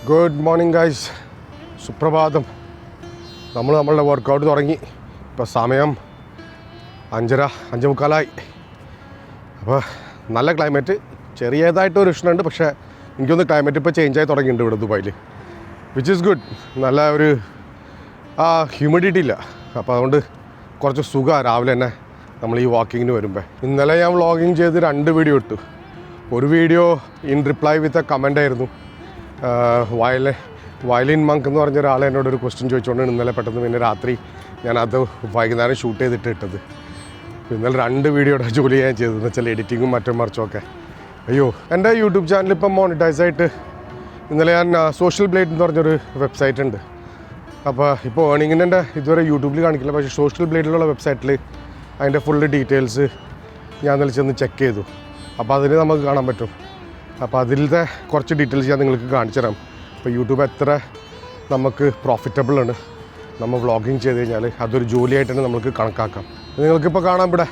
Good morning guys, സുപ്രഭാതം. നമ്മളുടെ workout തുടങ്ങി. ഇപ്പോൾ സമയം 5:30-5:45. അപ്പോൾ നല്ല ക്ലൈമറ്റ്, ചെറിയതായിട്ടൊരു ഉഷ്ണമുണ്ട്. പക്ഷേ എനിക്കൊന്ന് ക്ലൈമറ്റ് ഇപ്പോൾ ചേഞ്ചായി തുടങ്ങിയിട്ടുണ്ട് ഇവിടെ ദുബായിൽ, വിച്ച് ഈസ് ഗുഡ്. നല്ല ഒരു ഹ്യൂമിഡിറ്റി ഇല്ല. അപ്പോൾ അതുകൊണ്ട് കുറച്ച് സുഖമാണ് രാവിലെ തന്നെ നമ്മൾ ഈ വാക്കിങ്ങിന് വരുമ്പോൾ. ഇന്നലെ ഞാൻ വ്ളോഗിങ് ചെയ്ത് 2 വീഡിയോ ഇട്ടു. ഒരു video in reply with a comment ആയിരുന്നു. വയലിൻ മങ്ക് എന്ന് പറഞ്ഞ ഒരാൾ എന്നോടൊരു ക്വസ്റ്റ്യൻ ചോദിച്ചുകൊണ്ടാണ് ഇന്നലെ പെട്ടെന്ന് പിന്നെ രാത്രി ഞാനത് വൈകുന്നേരം ഷൂട്ട് ചെയ്തിട്ട് ഇട്ടത്. ഇന്നലെ 2 വീഡിയോയുടെ ജോലി ഞാൻ ചെയ്തതെന്ന് വെച്ചാൽ എഡിറ്റിങ്ങും മറ്റും മറിച്ചുമൊക്കെ. അയ്യോ, എൻ്റെ യൂട്യൂബ് ചാനൽ ഇപ്പം മോണിറ്റൈസായിട്ട് ഇന്നലെ ഞാൻ സോഷ്യൽ ബ്ലേഡ് എന്ന് പറഞ്ഞൊരു വെബ്സൈറ്റ് ഉണ്ട്. അപ്പോൾ ഇപ്പോൾ ഏണിങ്ങിൻ്റെ ഇതുവരെ യൂട്യൂബിൽ കാണിക്കില്ല, പക്ഷേ സോഷ്യൽ ബ്ലേഡിലുള്ള വെബ്സൈറ്റിൽ അതിൻ്റെ ഫുള്ള് ഡീറ്റെയിൽസ് ഞാൻ ഇന്നലെ ചെന്ന് ചെക്ക് ചെയ്തു. അപ്പോൾ അതിൽ നമുക്ക് കാണാൻ പറ്റും. അപ്പോൾ അതിലത്തെ കുറച്ച് ഡീറ്റെയിൽസ് ഞാൻ നിങ്ങൾക്ക് കാണിച്ചു തരാം. ഇപ്പോൾ യൂട്യൂബ് എത്ര നമുക്ക് പ്രോഫിറ്റബിളാണ് നമ്മൾ വ്ളോഗിങ് ചെയ്ത് കഴിഞ്ഞാൽ അതൊരു ജോലിയായിട്ട് തന്നെ നമുക്ക് കണക്കാക്കാം. നിങ്ങൾക്കിപ്പോൾ കാണാം ഇവിടെ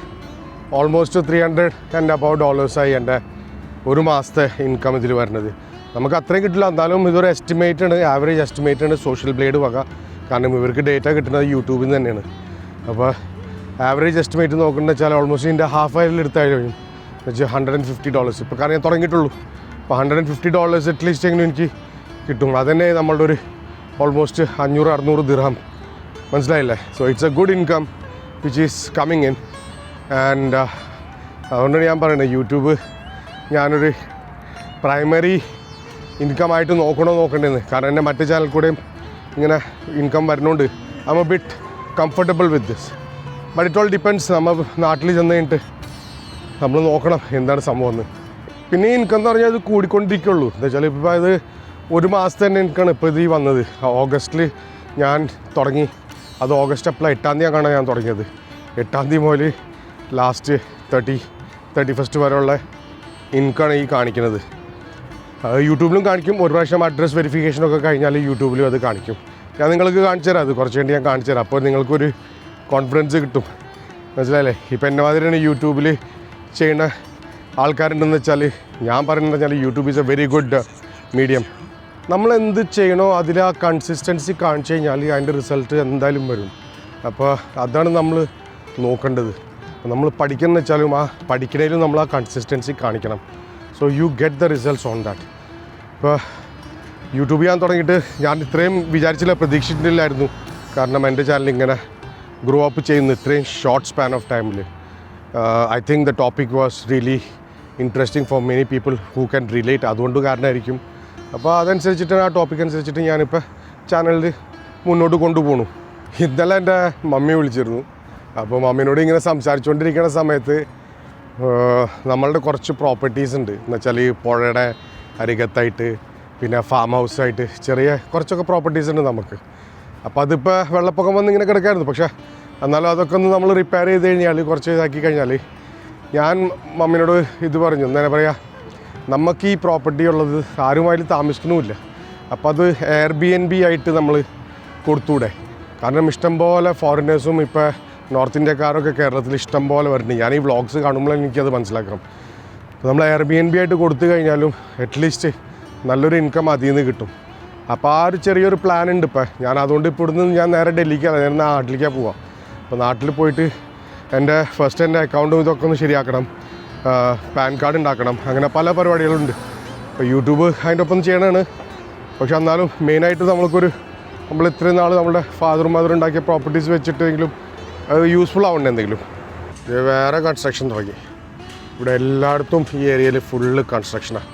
ഓൾമോസ്റ്റ് $300 എൻ്റെ ഒരു മാസത്തെ ഇൻകം ഇതിൽ വരുന്നത്. നമുക്ക് അത്രയും കിട്ടില്ല, എന്നാലും ഇതൊരു എസ്റ്റിമേറ്റാണ്, ആവറേജ് എസ്റ്റിമേറ്റാണ് സോഷ്യൽ ബ്ലേഡ് വക. കാരണം ഇവർക്ക് ഡേറ്റ കിട്ടുന്നത് യൂട്യൂബിൽ നിന്ന് തന്നെയാണ്. അപ്പോൾ ആവറേജ് എസ്റ്റിമേറ്റ് നോക്കുന്നത് വെച്ചാൽ ഓൾമോസ്റ്റ് ഇതിൻ്റെ ഹാഫ് ആയാലും എടുത്താലും വെച്ചാൽ $150. ഇപ്പോൾ കാരണം ഞാൻ തുടങ്ങിയിട്ടുള്ളൂ. അപ്പോൾ $150 അറ്റ്ലീസ്റ്റ് എങ്കിലും എനിക്ക് കിട്ടും. അതുതന്നെ നമ്മളുടെ ഒരു ഓൾമോസ്റ്റ് 500-600 ദിർഹം, മനസ്സിലായില്ലേ? So it's A good income which is coming in. And അതുകൊണ്ടാണ് ഞാൻ പറയുന്നത് യൂട്യൂബ് ഞാനൊരു പ്രൈമറി ഇൻകമായിട്ട് നോക്കണ്ടേന്ന്. കാരണം എൻ്റെ മറ്റു ചാനൽ കൂടെയും ഇങ്ങനെ ഇൻകം വരുന്നുണ്ട്. I M A bit comfortable with this. But it all depends. നമ്മൾ നാട്ടിൽ ചെന്ന് കഴിഞ്ഞിട്ട് നമ്മൾ നോക്കണം എന്താണ് സംഭവം എന്ന്. പിന്നെ ഈ ഇൻകം എന്ന് പറഞ്ഞാൽ അത് കൂടിക്കൊണ്ടിരിക്കുള്ളൂ. എന്താ വെച്ചാൽ ഇപ്പോൾ അത് ഒരു മാസത്തെ തന്നെ ഇൻകമാണ് ഇപ്പോൾ ഇത് വന്നത്. ഓഗസ്റ്റിൽ ഞാൻ തുടങ്ങി. അത് ഓഗസ്റ്റ് അപ്പോൾ 8-ാം തീയതിയാണ് ഞാൻ തുടങ്ങിയത്. 8-ാം തീയതി മുതൽ ലാസ്റ്റ് 31st വരെയുള്ള ഇൻകമാണ് ഈ കാണിക്കുന്നത്. യൂട്യൂബിലും കാണിക്കും. ഒരു പ്രാവശ്യം അഡ്രസ് വെരിഫിക്കേഷനൊക്കെ കഴിഞ്ഞാൽ യൂട്യൂബിലും അത് കാണിക്കും. ഞാൻ നിങ്ങൾക്ക് കാണിച്ചു തരാം. അത് കുറച്ച് വേണ്ടി ഞാൻ കാണിച്ചു തരാം. അപ്പോൾ നിങ്ങൾക്കൊരു കോൺഫിഡൻസ് കിട്ടും, മനസ്സിലായില്ലേ? ഇപ്പോൾ എൻ്റെ മാതിരിയാണ് യൂട്യൂബിൽ ചെയ്യുന്ന ആൾക്കാരുണ്ടെന്ന് വെച്ചാൽ ഞാൻ പറയുന്നത് വെച്ചാൽ YouTube is A very good medium. നമ്മൾ എന്ത് ചെയ്യണോ അതിൽ ആ കൺസിസ്റ്റൻസി കാണിച്ചു കഴിഞ്ഞാൽ അതിൻ്റെ റിസൾട്ട് എന്തായാലും വരും. അപ്പോൾ അതാണ് നമ്മൾ നോക്കേണ്ടത്. നമ്മൾ പഠിക്കുന്നത് വെച്ചാലും ആ പഠിക്കുന്നതിലും നമ്മൾ ആ കൺസിസ്റ്റൻസി കാണിക്കണം. So you get the results on that. ഇപ്പോൾ യൂട്യൂബ് ചെയ്യാൻ തുടങ്ങിയിട്ട് ഞാൻ ഇത്രയും വിചാരിച്ചില്ല, പ്രതീക്ഷിച്ചിട്ടില്ലായിരുന്നു. കാരണം എൻ്റെ ചാനൽ ഇങ്ങനെ ഗ്രോ അപ്പ് ചെയ്യുന്നു ഇത്രയും ഷോർട്ട് സ്പാൻ ഓഫ് ടൈമിൽ. I think the topic was really interesting for many people who can relate. അതുകൊണ്ട് കാരണമായിരിക്കും. അപ്പോൾ അതനുസരിച്ചിട്ട് ആ ടോപ്പിക് അനുസരിച്ചിട്ട് ഞാനിപ്പോൾ ചാനലിൽ മുന്നോട്ട് കൊണ്ടുപോകണു. ഇന്നലെ എൻ്റെ മമ്മി വിളിച്ചിരുന്നു. അപ്പോൾ മമ്മീനോട് ഇങ്ങനെ സംസാരിച്ചുകൊണ്ടിരിക്കുന്ന സമയത്ത് നമ്മളുടെ കുറച്ച് പ്രോപ്പർട്ടീസ് ഉണ്ട്. എന്ന് വെച്ചാൽ ഈ പുഴയുടെ അരികത്തായിട്ട് പിന്നെ ഫാം ഹൗസായിട്ട് ചെറിയ കുറച്ചൊക്കെ പ്രോപ്പർട്ടീസ് ഉണ്ട് നമുക്ക്. അപ്പോൾ അതിപ്പോൾ വെള്ളപ്പൊക്കം വന്ന് ഇങ്ങനെ കിടക്കായിരുന്നു. പക്ഷേ എന്നാലും അതൊക്കെ ഒന്ന് നമ്മൾ റിപ്പയർ ചെയ്ത് കഴിഞ്ഞാൽ കുറച്ച് ഇതാക്കി കഴിഞ്ഞാൽ ഞാൻ മമ്മീനോട് ഇത് പറഞ്ഞു, എന്താ പറയുക, നമുക്ക് ഈ പ്രോപ്പർട്ടി ഉള്ളത് ആരുമായിട്ട് താമസിക്കണമില്ല. അപ്പോൾ അത് എയർബിഎൻബി ആയിട്ട് നമ്മൾ കൊടുത്തൂടെ? കാരണം ഇഷ്ടംപോലെ ഫോറിനേഴ്സും ഇപ്പോൾ നോർത്ത് ഇന്ത്യക്കാരൊക്കെ കേരളത്തിൽ ഇഷ്ടം പോലെ വരുന്നുണ്ട്. ഞാൻ ഈ വ്ളോഗ്സ് കാണുമ്പോൾ എനിക്കത് മനസ്സിലാക്കാം. അപ്പോൾ നമ്മൾ എയർബിഎൻബി ആയിട്ട് കൊടുത്തു കഴിഞ്ഞാലും അറ്റ്ലീസ്റ്റ് നല്ലൊരു ഇൻകം അതിൽ നിന്ന് കിട്ടും. അപ്പോൾ ആ ഒരു ചെറിയൊരു പ്ലാൻ ഉണ്ട് ഇപ്പോൾ. ഞാൻ അതുകൊണ്ട് ഇപ്പോൾ ഇവിടുന്ന് ഞാൻ നേരെ ഡൽഹിക്കാണ്, ഞാൻ നാട്ടിലേക്കാണ് പോവാം. അപ്പോൾ നാട്ടിൽ പോയിട്ട് എൻ്റെ അക്കൗണ്ടും ഇതൊക്കെ ഒന്ന് ശരിയാക്കണം, പാൻ കാർഡ് ഉണ്ടാക്കണം, അങ്ങനെ പല പരിപാടികളുണ്ട്. ഇപ്പോൾ യൂട്യൂബ് അതിൻ്റെ ഒപ്പം ചെയ്യണതാണ്. പക്ഷെ എന്നാലും മെയിനായിട്ട് നമ്മൾ ഇത്രയും നാൾ നമ്മുടെ ഫാദറും മദറും ഉണ്ടാക്കിയ പ്രോപ്പർട്ടീസ് വെച്ചിട്ടെങ്കിലും അത് യൂസ്ഫുൾ ആവണ്ടേ എന്തെങ്കിലും. ഇത് വേറെ കൺസ്ട്രക്ഷൻ തുടങ്ങി. ഇവിടെ എല്ലായിടത്തും ഈ ഏരിയയിൽ ഫുള്ള് കൺസ്ട്രക്ഷനാണ്.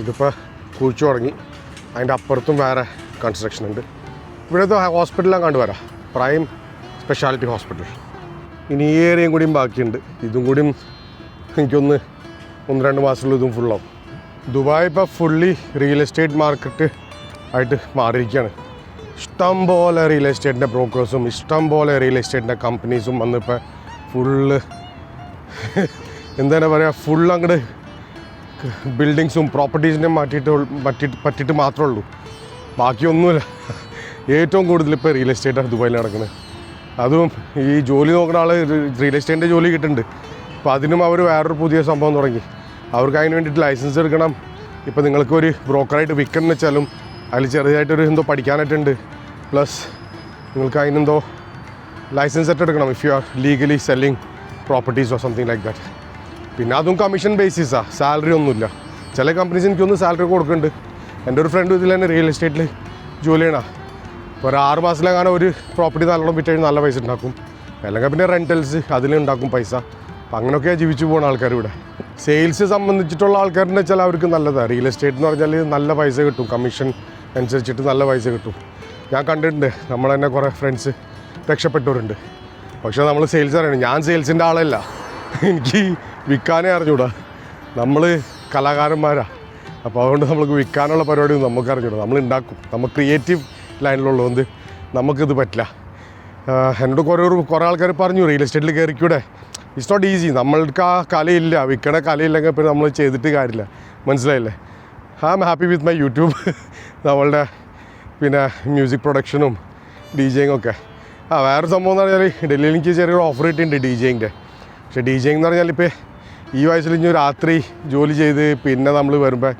ഇതിപ്പോൾ കുഴിച്ചു തുടങ്ങി. അതിൻ്റെ അപ്പുറത്തും വേറെ കൺസ്ട്രക്ഷൻ ഉണ്ട്. ഇവിടുത്തെ ഹോസ്പിറ്റലാണ് കണ്ടുവരാം, പ്രൈം സ്പെഷ്യാലിറ്റി ഹോസ്പിറ്റൽ. ഇനി ഈ ഏരിയയും കൂടിയും ബാക്കിയുണ്ട്. ഇതും കൂടിയും എനിക്കൊന്ന് 1-2 മാസത്തിൽ ഇതും ഫുള്ളാവും. ദുബായ് ഇപ്പോൾ ഫുള്ളി റിയൽ എസ്റ്റേറ്റ് മാർക്കറ്റ് ആയിട്ട് മാറിയിരിക്കുകയാണ്. ഇഷ്ടംപോലെ റിയൽ എസ്റ്റേറ്റിൻ്റെ ബ്രോക്കേഴ്സും ഇഷ്ടംപോലെ റിയൽ എസ്റ്റേറ്റിൻ്റെ കമ്പനീസും വന്നിപ്പോൾ ഫുള്ള് എന്താണ് പറയുക, ഫുൾ അങ്ങോട്ട് ബിൽഡിങ്സും പ്രോപ്പർട്ടീസിനെ പറ്റിയിട്ട് മാത്രമേ ഉള്ളൂ, ബാക്കിയൊന്നുമില്ല. ഏറ്റവും കൂടുതൽ ഇപ്പോൾ റിയൽ എസ്റ്റേറ്റാണ് ദുബായിൽ നടക്കുന്നത്. അതും ഈ ജോലി നോക്കുന്ന ആൾ റിയൽ എസ്റ്റേറ്റിൻ്റെ ജോലി കിട്ടുന്നുണ്ട്. അപ്പോൾ അതിനും അവർ വേറൊരു പുതിയ സംഭവം തുടങ്ങി. അവർക്ക് അതിന് വേണ്ടിയിട്ട് ലൈസൻസ് എടുക്കണം, ഇപ്പോൾ നിങ്ങൾക്ക് ഒരു ബ്രോക്കറായിട്ട് വിൽക്കുന്ന വെച്ചാലും അതിൽ ചെറുതായിട്ടൊരു എന്തോ പഠിക്കാനായിട്ടുണ്ട്. പ്ലസ് നിങ്ങൾക്ക് അതിനെന്തോ ലൈസൻസ് സെറ്റ് എടുക്കണം if you R legally selling properties or something like that. പിന്നെ അതും കമ്മീഷൻ ബേസിസാണ്, സാലറി ഒന്നുമില്ല. ചില കമ്പനീസ് എനിക്കൊന്ന് സാലറി കൊടുക്കുന്നുണ്ട്. എൻ്റെ ഒരു ഫ്രണ്ട് ഇതിൽ തന്നെ റിയൽ എസ്റ്റേറ്റിൽ ജോലി ചെയ്യണം. ഇപ്പോൾ ഒരു 6 മാസത്തിലങ്ങനെ ഒരു പ്രോപ്പർട്ടി നല്ലോണം വിറ്റ് കഴിഞ്ഞാൽ നല്ല പൈസ ഉണ്ടാക്കും. അല്ലെങ്കിൽ പിന്നെ റെൻറ്റൽസ് അതിലുണ്ടാക്കും പൈസ. അപ്പം അങ്ങനെയൊക്കെ ജീവിച്ചു പോകുന്ന ആൾക്കാർ ഇവിടെ. സെയിൽസ് സംബന്ധിച്ചിട്ടുള്ള ആൾക്കാരെന്ന് വെച്ചാൽ അവർക്ക് നല്ലതാണ്. റിയൽ എസ്റ്റേറ്റ് എന്ന് പറഞ്ഞാൽ നല്ല പൈസ കിട്ടും, കമ്മീഷൻ അനുസരിച്ചിട്ട് നല്ല പൈസ കിട്ടും. ഞാൻ കണ്ടിട്ടുണ്ട്, നമ്മൾ തന്നെ കുറേ ഫ്രണ്ട്സ് രക്ഷപ്പെട്ടവരുണ്ട്. പക്ഷേ നമ്മൾ സെയിൽസ് അറിയണം. ഞാൻ സെയിൽസിൻ്റെ ആളല്ല, എനിക്ക് വിൽക്കാനേ അറിഞ്ഞൂടാ. നമ്മൾ കലാകാരന്മാരാണ്. അപ്പോൾ അതുകൊണ്ട് നമുക്ക് വിൽക്കാനുള്ള പരിപാടി നമുക്ക് അറിഞ്ഞൂടാ. നമ്മൾ ഉണ്ടാക്കും. നമ്മൾ ക്രിയേറ്റീവ് ലൈനിലുള്ളതുകൊണ്ട് നമുക്കിത് പറ്റില്ല. എന്നോട് കുറേ ആൾക്കാർ പറഞ്ഞു റിയൽ എസ്റ്റേറ്റിൽ കയറിക്കൂടെ, ഇറ്റ്സ് നോട്ട് ഈസി. നമ്മൾക്ക് ആ കലയില്ല, വിൽക്കണ കലയില്ലെങ്കിൽ പിന്നെ നമ്മൾ ചെയ്തിട്ട് കാര്യമില്ല. മനസ്സിലായില്ലേ? I am happy with my YouTube. നമ്മളുടെ പിന്നെ മ്യൂസിക് പ്രൊഡക്ഷനും DJing ഒക്കെ. വേറൊരു സംഭവം എന്ന് പറഞ്ഞാൽ ഡൽഹിയിൽ എനിക്ക് ചെറിയൊരു ഓഫർ കിട്ടിയിട്ടുണ്ട് DJing. പക്ഷേ DJing എന്ന് പറഞ്ഞാൽ ഇപ്പോൾ ഈ വയസ്സിൽ ഇനി രാത്രി ജോലി ചെയ്ത് പിന്നെ നമ്മൾ വരുമ്പോൾ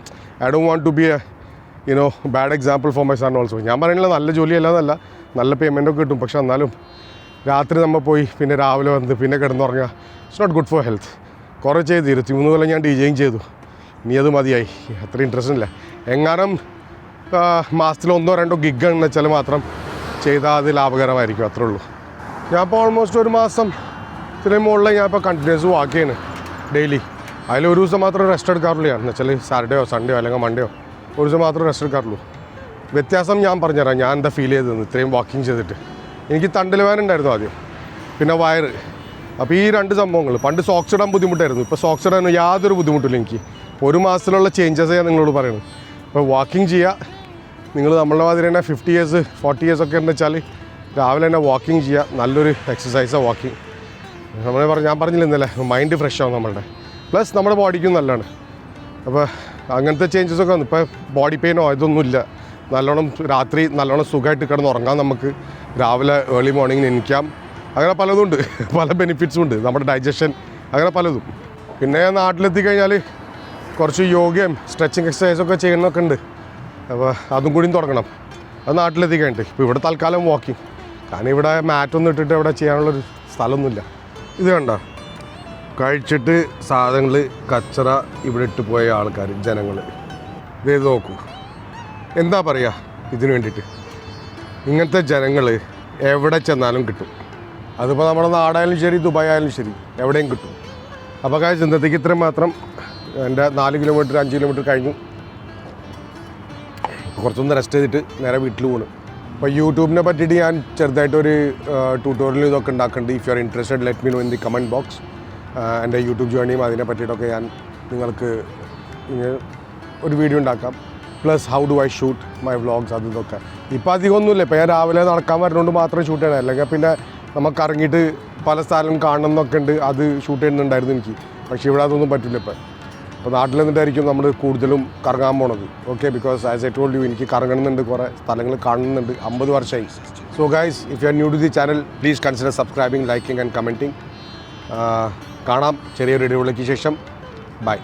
I don't want to be a bad example for my son also. ഞാൻ പറയുന്നില്ല നല്ല ജോലിയല്ല എന്നല്ല, നല്ല പേയ്മെൻറ്റൊക്കെ കിട്ടും. പക്ഷെ എന്നാലും രാത്രി നമ്മൾ പോയി പിന്നെ രാവിലെ വന്ന് പിന്നെ കിടന്നുറങ്ങുക, it's not good for health. കുറേ ചെയ്ത് 23 കൊല്ലം ഞാൻ DJing ചെയ്തു. ഇനി അത് മതിയായി, അത്ര ഇൻട്രസ്റ്റ് ഇല്ല. എങ്ങാനും മാസത്തിൽ 1-2 ഗിഗ് എന്ന് വെച്ചാൽ മാത്രം ചെയ്താൽ അത് ലാഭകരമായിരിക്കും, അത്രേ ഉള്ളൂ. ഞാൻ ഇപ്പോൾ ഓൾമോസ്റ്റ് ഒരു മാസം ഇത്രയും മുകളിൽ ഞാൻ ഇപ്പോൾ കണ്ടിന്യൂസ് വാക്ക് ചെയ്യുന്നു ഡെയിലി. അതിൽ ഒരു ദിവസം മാത്രം റെസ്റ്റ് എടുക്കാറുള്ളൂ ഞാൻ, എന്ന് വെച്ചാൽ സാറ്റർഡേയോ സൺഡേയോ അല്ലെങ്കിൽ മൺഡേയോ ഒരു ദിവസം മാത്രം റെസ്റ്റ് എടുക്കാറുള്ളൂ. വ്യത്യാസം ഞാൻ പറഞ്ഞുതരാം. ഞാൻ എന്താ ഫീൽ ചെയ്തതെന്ന് ഇത്രയും വാക്കിങ് ചെയ്തിട്ട്. എനിക്ക് തണ്ടിൽ വേദന ഉണ്ടായിരുന്നു ആദ്യം, പിന്നെ വയറ്. അപ്പോൾ ഈ 2 സംഭവങ്ങൾ. പണ്ട് സോക്സ് ഇടാൻ ബുദ്ധിമുട്ടായിരുന്നു, ഇപ്പോൾ സോക്സ് ഇടാൻ യാതൊരു ബുദ്ധിമുട്ടില്ല എനിക്ക്. ഒരു മാസത്തിലുള്ള ചേഞ്ചസ് ഞാൻ നിങ്ങളോട് പറയുന്നത്. ഇപ്പോൾ വാക്കിങ് ചെയ്യുക, നിങ്ങൾ നമ്മളുടെ മാതിരി തന്നെ 50 years 40 years ഒക്കെ എന്ന് വെച്ചാൽ രാവിലെ തന്നെ വാക്കിങ് ചെയ്യുക. നല്ലൊരു എക്സസൈസാണ് വാക്കിങ്. ഞാൻ പറഞ്ഞില്ല ഇന്നലെ, മൈൻഡ് ഫ്രഷ് ആവും നമ്മളുടെ, പ്ലസ് നമ്മുടെ ബോഡിക്കും നല്ലതാണ്. അപ്പോൾ അങ്ങനത്തെ ചേഞ്ചസൊക്കെ വന്നു. ഇപ്പോൾ ബോഡി പെയിനോ ഇതൊന്നുമില്ല. നല്ലോണം രാത്രി നല്ലോണം സുഖമായിട്ട് കിടന്നുറങ്ങാം നമുക്ക്. രാവിലെ ഏർലി മോർണിംഗിന് എണീക്കാം. അങ്ങനെ പലതും ഉണ്ട്, പല ബെനിഫിറ്റ്സും ഉണ്ട്, നമ്മുടെ ഡൈജഷൻ അങ്ങനെ പലതും. പിന്നെ നാട്ടിലെത്തി കഴിഞ്ഞാൽ കുറച്ച് യോഗയും സ്ട്രെച്ചിങ് എക്സസൈസൊക്കെ ചെയ്യുന്നതൊക്കെ ഉണ്ട്. അപ്പോൾ അതും കൂടിയും തുടങ്ങണം. അത് നാട്ടിലെത്തി കഴിഞ്ഞിട്ട്. ഇപ്പോൾ ഇവിടെ തൽക്കാലം വാക്കിങ്, കാരണം ഇവിടെ മാറ്റൊന്നും ഇട്ടിട്ട് ഇവിടെ ചെയ്യാനുള്ളൊരു സ്ഥലമൊന്നുമില്ല. ഇത് കണ്ട കഴിച്ചിട്ട് സാധനങ്ങൾ കച്ചറ ഇവിടെ ഇട്ട് പോയ ആൾക്കാർ, ജനങ്ങൾ. ഇത് നോക്കൂ, എന്താ പറയുക ഇതിന് വേണ്ടിയിട്ട്. ഇങ്ങനത്തെ ജനങ്ങൾ എവിടെ ചെന്നാലും കിട്ടും. അതിപ്പോൾ നമ്മുടെ നാടായാലും ശരി, ദുബായ് ആയാലും ശരി, എവിടെയും കിട്ടും. അപ്പോൾ കാര്യം ഇന്നത്തേക്ക് ഇത്രയും മാത്രം. എൻ്റെ 4 കിലോമീറ്റർ 5 കിലോമീറ്റർ കഴിഞ്ഞു. കുറച്ചൊന്ന് റെസ്റ്റ് ചെയ്തിട്ട് നേരെ വീട്ടിൽ പോകണം. അപ്പോൾ യൂട്യൂബിനെ പറ്റിയിട്ട് ഞാൻ ചെറുതായിട്ടൊരു ട്യൂട്ടോറിയൽ ഇതൊക്കെ ഉണ്ടാക്കുന്നുണ്ട്. If you are interested let me know in the comment box. എൻ്റെ യൂട്യൂബ് ജേർണിയും അതിനെ പറ്റിയിട്ടൊക്കെ ഞാൻ നിങ്ങൾക്ക് ഒരു വീഡിയോ ഉണ്ടാക്കാം. Plus how do I shoot my vlogs, അത് ഇതൊക്കെ. ഇപ്പോൾ അധികമൊന്നുമില്ല. ഇപ്പോൾ ഞാൻ രാവിലെ നടക്കാൻ വരുന്നതുകൊണ്ട് മാത്രം ഷൂട്ട് ചെയ്യണം. അല്ലെങ്കിൽ പിന്നെ നമുക്ക് ഇറങ്ങിയിട്ട് പല സ്ഥലം കാണണം എന്നൊക്കെ ഉണ്ട്, അത് ഷൂട്ട് ചെയ്യുന്നുണ്ടായിരുന്നു എനിക്ക്. പക്ഷേ ഇവിടെ അതൊന്നും പറ്റില്ല. ഇപ്പോൾ നാട്ടിൽ നിന്നിട്ടായിരിക്കും നമ്മൾ കൂടുതലും കറങ്ങാൻ പോണത്. Okay, because as I told you, എനിക്ക് കറങ്ങണമെന്നുണ്ട്, കുറേ സ്ഥലങ്ങൾ കാണുന്നുണ്ട്. 50 വർഷമായി. So guys, if you are new to the channel, please consider subscribing, liking and commenting. കാണാം ചെറിയൊരു ഇടവേളയ്ക്ക് ശേഷം. ബൈ.